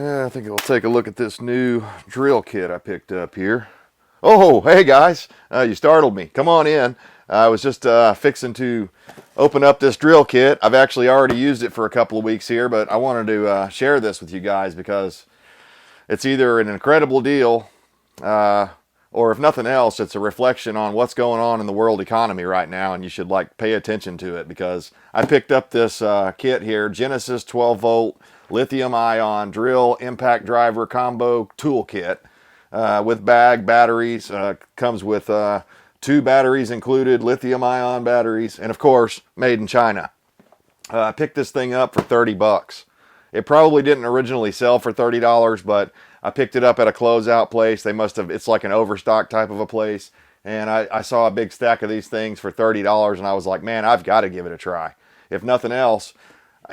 I think we'll take a look at this new drill kit I picked up here. Oh, hey guys, you startled me. Come on in. I was just fixing to open up this drill kit. I've actually already used it for a couple of weeks here, but I wanted to share this with you guys because it's either an incredible deal, or if nothing else, it's a reflection on what's going on in the world economy right now, and you should pay attention to it because I picked up this kit here, Genesis 12-volt lithium ion drill impact driver combo toolkit with bag batteries. Comes with 2 batteries included, lithium ion batteries, and of course made in China. I picked this thing up for 30 bucks. It probably didn't originally sell for $30, but I picked it up at a closeout place. They must have, it's like an overstock type of a place. And I saw a big stack of these things for $30, and I was like, man, I've got to give it a try. If nothing else,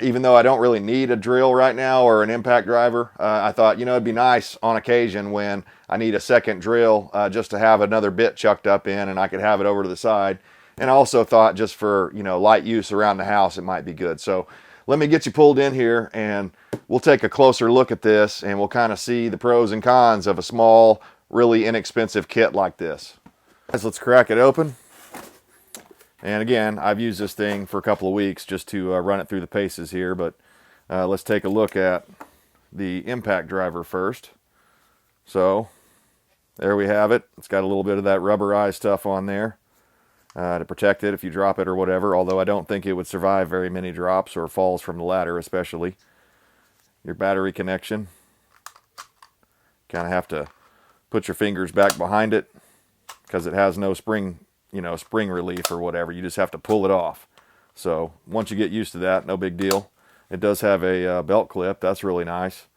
even though I don't really need a drill right now or an impact driver, I thought, it'd be nice on occasion when I need a second drill just to have another bit chucked up in and I could have it over to the side. And I also thought just for, light use around the house, it might be good. So let me get you pulled in here and we'll take a closer look at this and we'll kind of see the pros and cons of a small, really inexpensive kit like this. Guys, let's crack it open. And again, I've used this thing for a couple of weeks just to run it through the paces here, but let's take a look at the impact driver first. So there we have it. It's got a little bit of that rubberized stuff on there to protect it if you drop it or whatever, although I don't think it would survive very many drops or falls from the ladder especially. Your battery connection. Kind of have to put your fingers back behind it because it has no spring relief or whatever. You just have to pull it off. So once you get used to that, no big deal. It does have a belt clip. That's really nice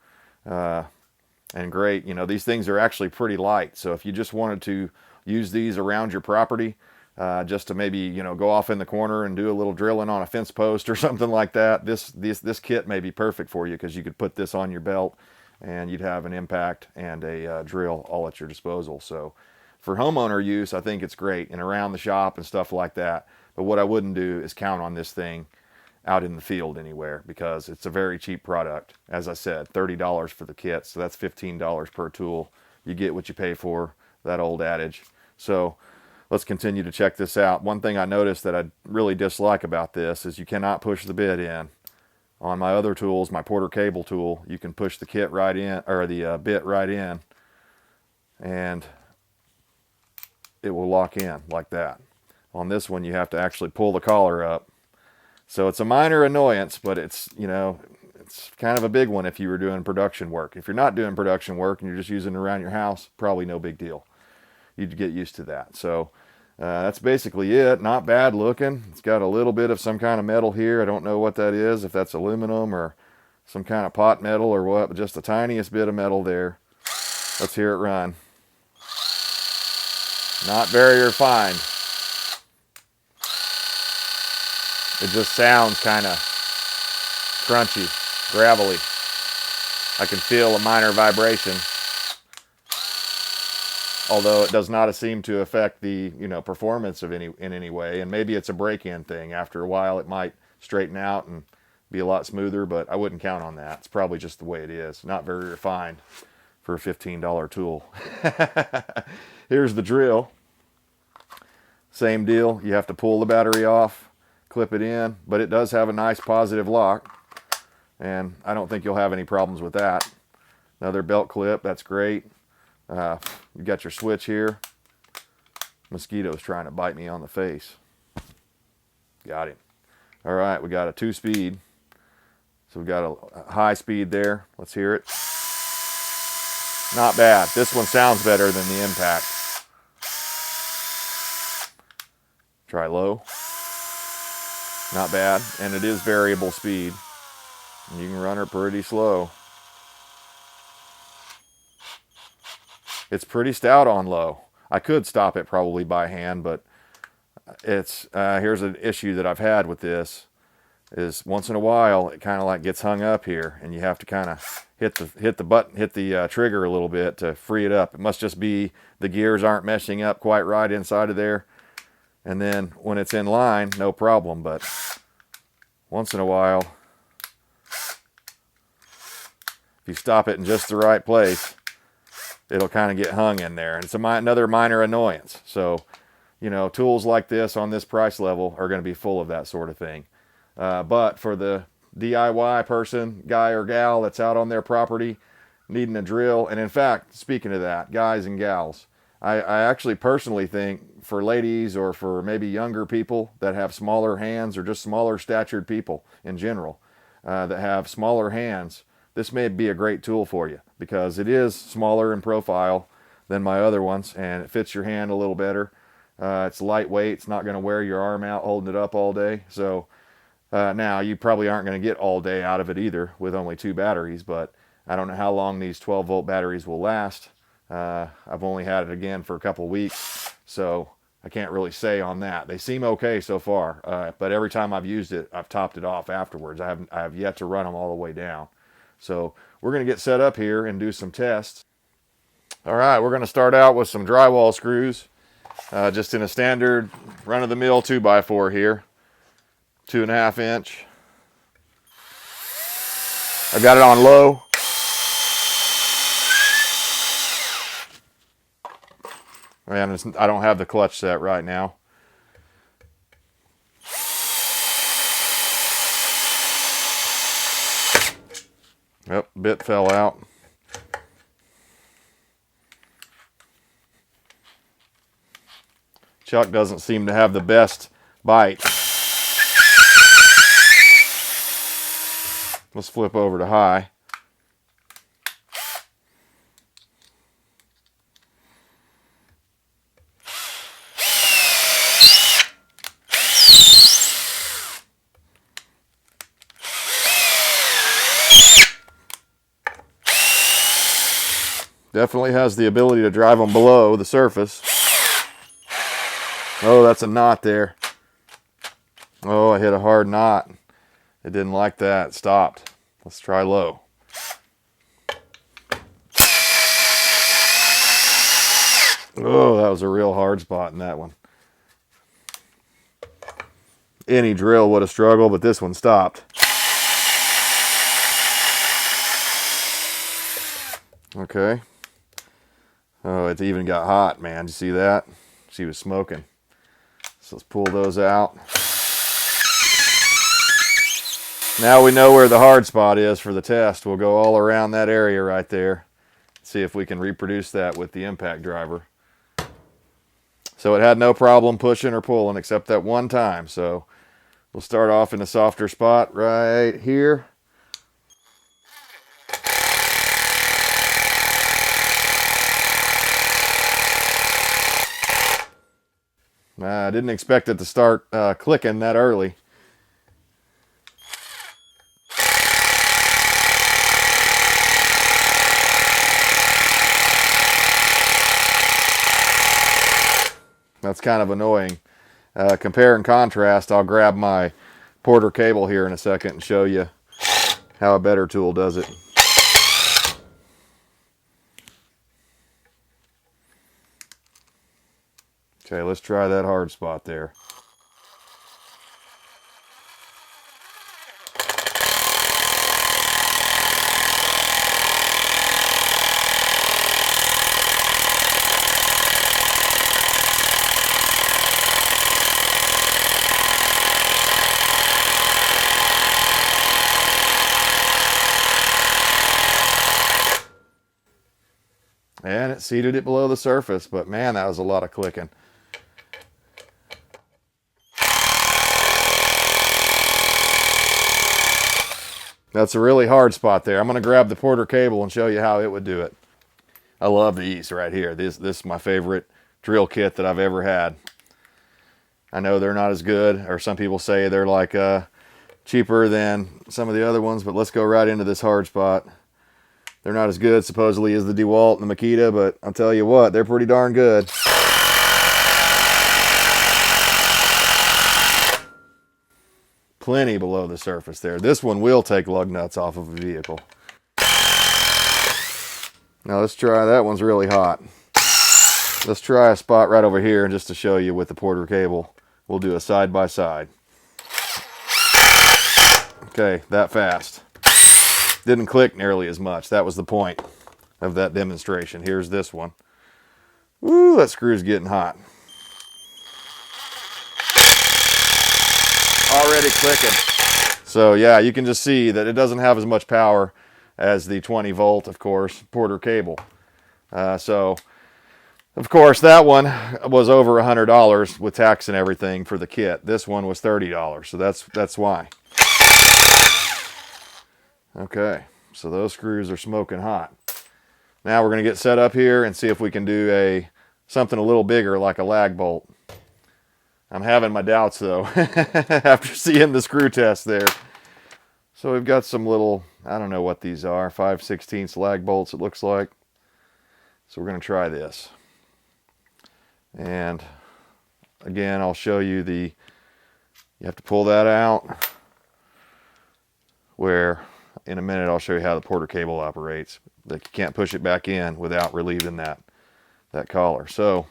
and great. These things are actually pretty light. So if you just wanted to use these around your property, just to maybe go off in the corner and do a little drilling on a fence post or something like that, this kit may be perfect for you because you could put this on your belt and you'd have an impact and a drill all at your disposal. So for homeowner use, I think it's great, and around the shop and stuff like that. But what I wouldn't do is count on this thing out in the field anywhere because it's a very cheap product. As I said, $30 for the kit, so that's $15 per tool. You get what you pay for, that old adage. So let's continue to check this out. One thing I noticed that I really dislike about this is you cannot push the bit in. On my other tools, my Porter cable tool, you can push the kit right in, or the bit right in, and it will lock in like that. On this one, you have to actually pull the collar up. So it's a minor annoyance, but it's kind of a big one if you were doing production work. If you're not doing production work and you're just using it around your house, probably no big deal. You'd get used to that. So that's basically it. Not bad looking. It's got a little bit of some kind of metal here. I don't know what that is, if that's aluminum or some kind of pot metal or what, but just the tiniest bit of metal there. Let's hear it run. Not very refined. It just sounds kind of crunchy, gravelly. I can feel a minor vibration, although it does not seem to affect the performance of in any way. And maybe it's a break-in thing. After a while, it might straighten out and be a lot smoother, but I wouldn't count on that. It's probably just the way it is. Not very refined for a $15 tool. Here's the drill. Same deal. You have to pull the battery off, clip it in, but it does have a nice positive lock, and I don't think you'll have any problems with that. Another belt clip. That's great. You got your switch here. Mosquito's trying to bite me on the face. Got him. All right, we got a 2-speed. So we got a high speed there. Let's hear it. Not bad. This one sounds better than the impact. Try low. Not bad. And it is variable speed. You can run her pretty slow. It's pretty stout on low. I could stop it probably by hand, but it's here's an issue that I've had with this is once in a while it kind of gets hung up here, and you have to kind of hit the trigger a little bit to free it up. It must just be the gears aren't meshing up quite right inside of there, and then when it's in line, no problem. But once in a while, if you stop it in just the right place, it'll kind of get hung in there. And it's another minor annoyance. So, you know, tools like this on this price level are going to be full of that sort of thing. But for the DIY person, guy or gal that's out on their property needing a drill, and in fact, speaking of that, guys and gals, I actually personally think for ladies or for maybe younger people that have smaller hands, or just smaller statured people in general that have smaller hands, this may be a great tool for you, because it is smaller in profile than my other ones, and it fits your hand a little better. It's lightweight. It's not going to wear your arm out holding it up all day. So now you probably aren't going to get all day out of it either with only 2 batteries, but I don't know how long these 12-volt batteries will last. I've only had it again for a couple weeks, so I can't really say on that. They seem okay so far, but every time I've used it, I've topped it off afterwards. I have yet to run them all the way down. So we're going to get set up here and do some tests. All right, we're going to start out with some drywall screws, just in a standard run-of-the-mill 2x4 here, 2.5 inch. I've got it on low. And I don't have the clutch set right now. Yep, bit fell out. Chuck doesn't seem to have the best bite. Let's flip over to high. Definitely has the ability to drive them below the surface. Oh, that's a knot there. Oh, I hit a hard knot. It didn't like that. It stopped. Let's try low. Oh, that was a real hard spot in that one. Any drill would have struggled, but this one stopped. Okay. Oh, it even got hot, man. Did you see that? She was smoking. So let's pull those out. Now we know where the hard spot is for the test. We'll go all around that area right there. See if we can reproduce that with the impact driver. So it had no problem pushing or pulling except that one time. So we'll start off in a softer spot right here. I didn't expect it to start clicking that early. That's kind of annoying. Compare and contrast, I'll grab my Porter cable here in a second and show you how a better tool does it. Okay, let's try that hard spot there. And it seated it below the surface, but man, that was a lot of clicking. That's a really hard spot there. I'm going to grab the Porter cable and show you how it would do it. I love these right here. This is my favorite drill kit that I've ever had. I know they're not as good, or some people say they're like cheaper than some of the other ones, but let's go right into this hard spot. They're not as good, supposedly, as the DeWalt and the Makita, but I'll tell you what, they're pretty darn good. Plenty below the surface there. This one will take lug nuts off of a vehicle. Now let's try, that one's really hot. Let's try a spot right over here just to show you with the Porter cable. We'll do a side by side. Okay, that fast. didn't click nearly as much. That was the point of that demonstration. Here's this one. Woo, that screw's getting hot. Already clicking. So yeah, you can just see that it doesn't have as much power as the 20 volt, of course, Porter cable. So of course that one was over $100 with tax and everything for the kit. This one was $30, so that's why. Okay, so those screws are smoking hot. Now we're going to get set up here and see if we can do something a little bigger like a lag bolt. I'm having my doubts though after seeing the screw test there. So we've got some little, I don't know what these are, 5/16 lag bolts it looks like. So we're going to try this. And again, I'll show you you have to pull that out, where in a minute I'll show you how the Porter cable operates. Like, you can't push it back in without relieving that collar. So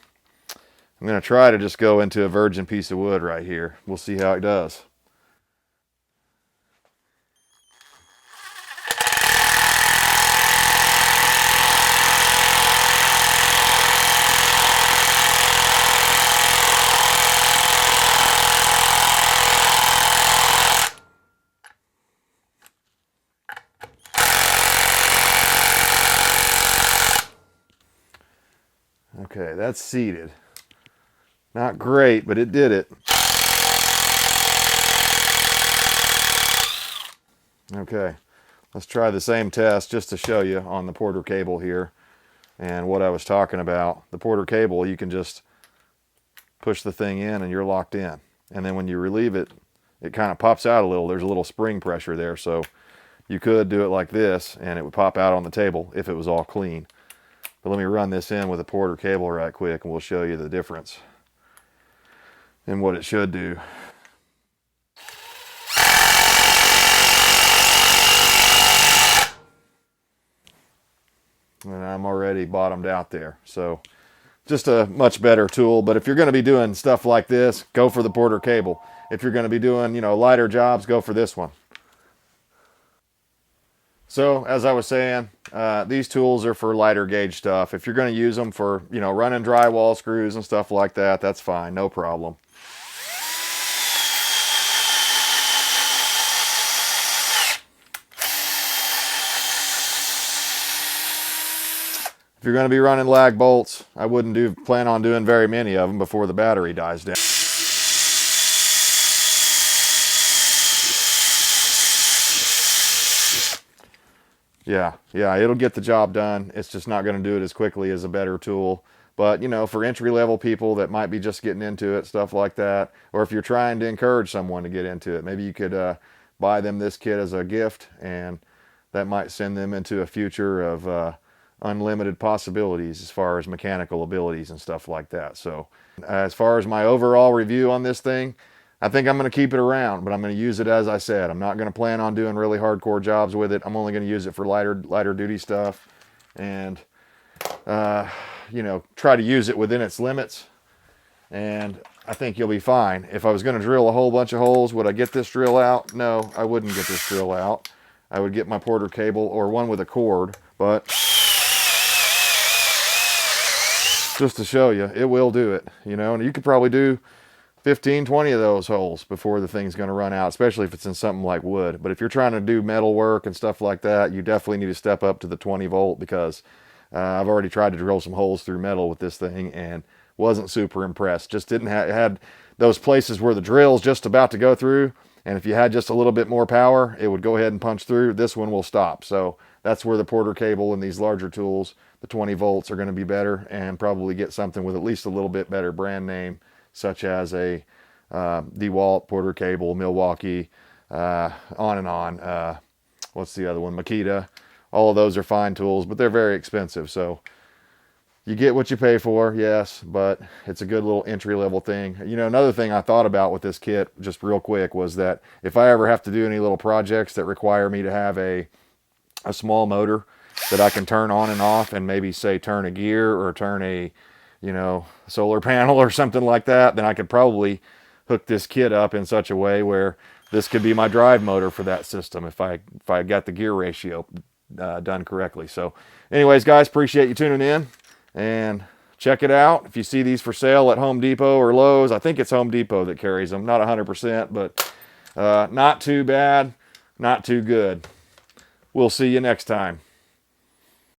I'm going to try to just go into a virgin piece of wood right here. We'll see how it does. Okay, that's seated. Not great, but it did it. Okay, let's try the same test just to show you on the Porter cable here and what I was talking about. The Porter cable, you can just push the thing in and you're locked in. And then when you relieve it, it kind of pops out a little. There's a little spring pressure there, so you could do it like this and it would pop out on the table if it was all clean. But let me run this in with a Porter cable right quick and we'll show you the difference in what it should do. And I'm already bottomed out there. So just a much better tool. But if you're going to be doing stuff like this, go for the Porter cable. If you're going to be doing, lighter jobs, go for this one. So as I was saying, these tools are for lighter gauge stuff. If you're going to use them for, running drywall screws and stuff like that, that's fine, no problem. If you're going to be running lag bolts, I wouldn't plan on doing very many of them before the battery dies down. Yeah, it'll get the job done. It's just not going to do it as quickly as a better tool. But, for entry-level people that might be just getting into it, stuff like that, or if you're trying to encourage someone to get into it, maybe you could buy them this kit as a gift, and that might send them into a future of unlimited possibilities as far as mechanical abilities and stuff like that. So as far as my overall review on this thing, I think I'm going to keep it around, but I'm going to use it as I said. I'm not going to plan on doing really hardcore jobs with it. I'm only going to use it for lighter duty stuff and try to use it within its limits, and I think you'll be fine. If I was going to drill a whole bunch of holes, would I get this drill out? No, I wouldn't get this drill out. I would get my Porter cable or one with a cord, but just to show you, it will do it, and you could probably do 15, 20 of those holes before the thing's going to run out, especially if it's in something like wood. But if you're trying to do metal work and stuff like that, you definitely need to step up to the 20 volt, because I've already tried to drill some holes through metal with this thing and wasn't super impressed. Just didn't had those places where the drill's just about to go through, and if you had just a little bit more power, it would go ahead and punch through. This one will stop. So that's where the Porter cable and these larger tools, the 20 volts, are going to be better, and probably get something with at least a little bit better brand name, such as a DeWalt Porter cable, Milwaukee, on and on. What's the other one? Makita. All of those are fine tools, but they're very expensive. So you get what you pay for, yes, but it's a good little entry-level thing. Another thing I thought about with this kit, just real quick, was that if I ever have to do any little projects that require me to have a small motor that I can turn on and off, and maybe say turn a gear or turn a solar panel or something like that, then I could probably hook this kit up in such a way where this could be my drive motor for that system if I got the gear ratio done correctly. So anyways, guys, appreciate you tuning in, and check it out. If you see these for sale at Home Depot or Lowe's, I think it's Home Depot that carries them. Not 100%, but not too bad, not too good. We'll see you next time.